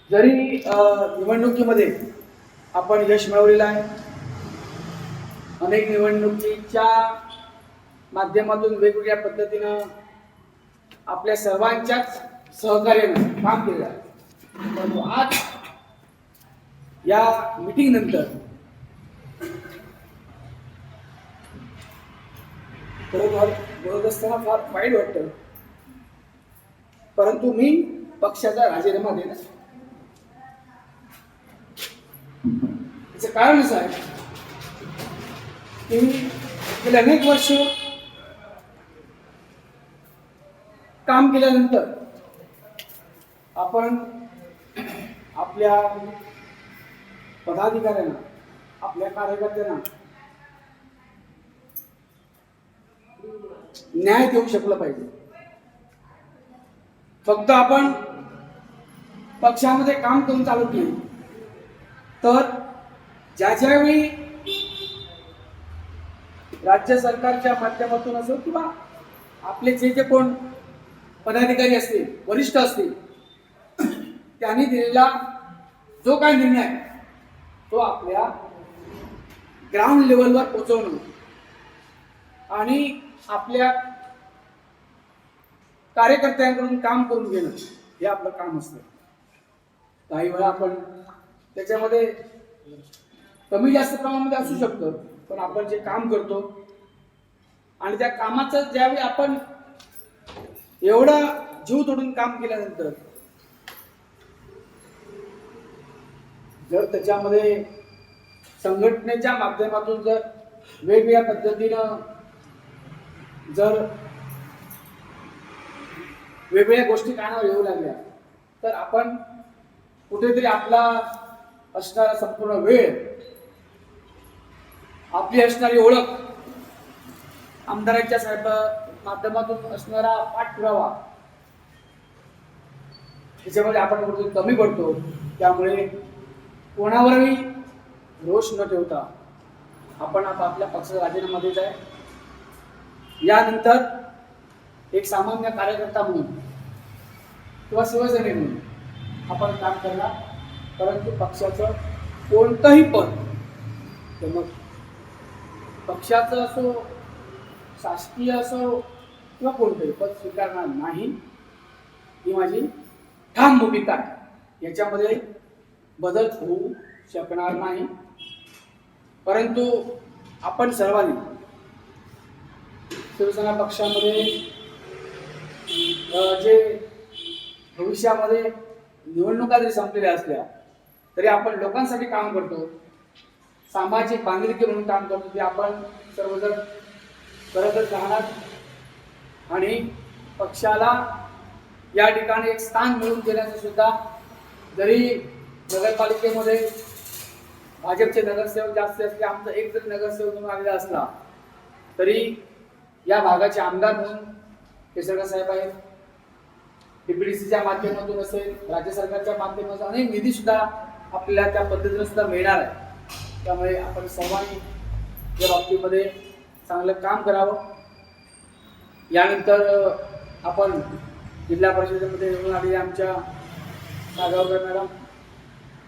जरी निवडणुकीमध्ये आपण यश मिळवलेलं आहे, अनेक निवडणुकीच्या माध्यमातून वेगवेगळ्या पद्धतीनं आपल्या सर्वांच्याच सहकार्यानं काम केलं आहे. परंतु आज या मीटिंग नंतर खरोखर बोलत असताना फार वाईट वाटतं, परंतु मी पक्षाचा राजीनामा देणार. याचं कारण असं आहे की गेले अनेक वर्ष काम केल्यानंतर आपण आपल्या पदाधिकाऱ्यांना, आपल्या कार्यकर्त्यांना न्याय देऊ शकलं पाहिजे. फक्त आपण पक्षामध्ये काम करून चालत नाही, तर ज्यावेळी राज्य सरकारच्या माध्यमातून असो किंवा आपले जे कोण पदाधिकारी असतील, वरिष्ठ असतील, त्यांनी दिलेला जो काही निर्णय तो आपल्या ग्राउंड लेवलवर पोहोचवणं आणि आपल्या कार्यकर्त्यांकडून काम करून घेणं हे आपलं काम असतं. काही वेळा आपण त्याच्यामध्ये कमी जास्त प्रमाणामध्ये असू शकतं, पण आपण जे काम करतो आणि त्या कामाचं ज्यावेळी आपण एवढा जीव तोडून काम केल्यानंतर जर त्याच्यामध्ये संघटनेच्या माध्यमातून जर वेगवेगळ्या पद्धतीनं जर वेगवेगळ्या गोष्टी कानावर येऊ लागल्या, तर आपण कुठेतरी आपला असणारा संपूर्ण वेळ, आपली असणारी ओळख, आमदारांच्या साहेब माध्यमातून असणारा पाठपुरावा त्याच्यामध्ये आपण कुठेतरी कमी पडतो. त्यामुळे कोणावरही रोष न ठेवता आपण आता आपल्या पक्षाचा राजीनामा देत आहे. यानंतर एक सामान्य कार्यकर्ता म्हणून किंवा शिवसैनिक म्हणून आपण काम करणार. परंतु पक्षाचं कोणतंही पद, तर मग पक्षाचं असो, शासकीय असो किंवा कोणतंही पद स्वीकारणार नाही, ही माझी ठाम भूमिका आहे. याच्यामध्ये बदल होऊ शकणार नाही. परंतु आपण सर्वांनी शिवसेना पक्षामध्ये जे भविष्यामध्ये निवडणुका जरी संपलेल्या असल्या तरी आपण लोकांसाठी काम करतो, सामाजिक बांधिलकी म्हणून काम करतो, ते आपण सर्वजण करतच राहणार. आणि पक्षाला या ठिकाणी एक स्थान मिळवून देण्याचं सुद्धा, जरी नगरपालिकेमध्ये भाजपचे नगरसेवक जास्त असले, आमचा एक जरी नगरसेवक म्हणून आलेला असला तरी या भागाचे आमदार म्हणून केसरकर साहेब आहेत. DPDCच्या माध्यमातून असेल, राज्य सरकारच्या माध्यमातून अनेक निधी सुद्धा आपल्याला त्या पद्धतीने सुद्धा मिळणार आहे. त्यामुळे आपण सर्वांनी या बाबतीमध्ये चांगलं काम करावं. यानंतर आपण जिल्हा परिषदेमध्ये निवडून आलेले आमच्या नागावकर मॅडम,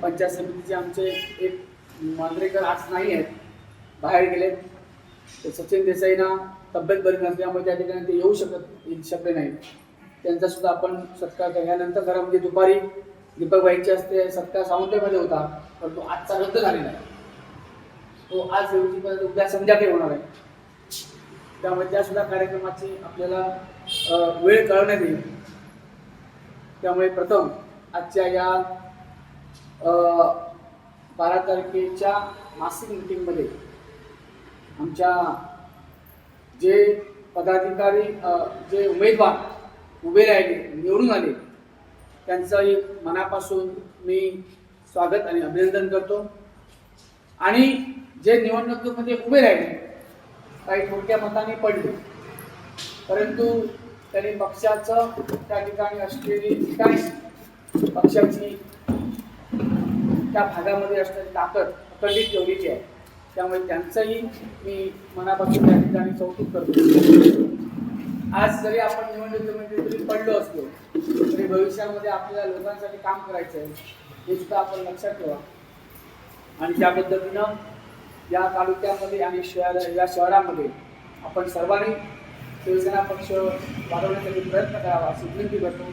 पंचायत समितीचे आमचे एक मांजरेकर आज नाही आहेत, बाहेर गेले. तर सचिन देसाईंना तब्येत बरी नसल्यामुळे त्या ठिकाणी ते येऊ शकले नाहीत. त्यांचा सुद्धा आपण सत्कार करू. यानंतर खरं म्हणजे दुपारी दीपकबाईंच्या हस्ते सत्कार सावंतमध्ये होता, परंतु आजचा रद्द झालेला आहे. तो आज उद्या संध्याकाळी होणार आहे. त्यामुळे त्या सुद्धा कार्यक्रमाची आपल्याला वेळ कळण्यात येईल. त्यामुळे प्रथम आजच्या या 12 तारखेच्या मासिक मीटिंगमध्ये आमच्या जे पदाधिकारी, जे उमेदवार उभे राहिले, निवडून आले, त्यांचंही मनापासून मी स्वागत आणि अभिनंदन करतो. आणि जे निवडणुकीमध्ये उभे राहिले, काही थोडक्या मताने पडले, परंतु त्यांनी पक्षाचं त्या ठिकाणी असलेली ठिकाणी, पक्षाची त्या भागामध्ये असलेली ताकद अखंडित ठेवलेली आहे. त्यामुळे त्यांचंही मी मनापासून त्या ठिकाणी कौतुक करतो. आज जरी आपण निवडणुकीमध्ये जरी पडलो असलो तरी भविष्यामध्ये आपल्याला लोकांसाठी काम करायचं आहे. हे सुद्धा आपण लक्षात ठेवा. आणि त्या पद्धतीनं या तालुक्यामध्ये आणि या शहरामध्ये आपण सर्वांनी शिवसेना पक्ष वाढवण्यासाठी प्रयत्न करावा अशी विनंती करतो.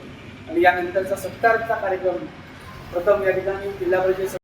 आणि यानंतरचा सत्कारचा कार्यक्रम प्रथम या ठिकाणी जिल्हा परिषद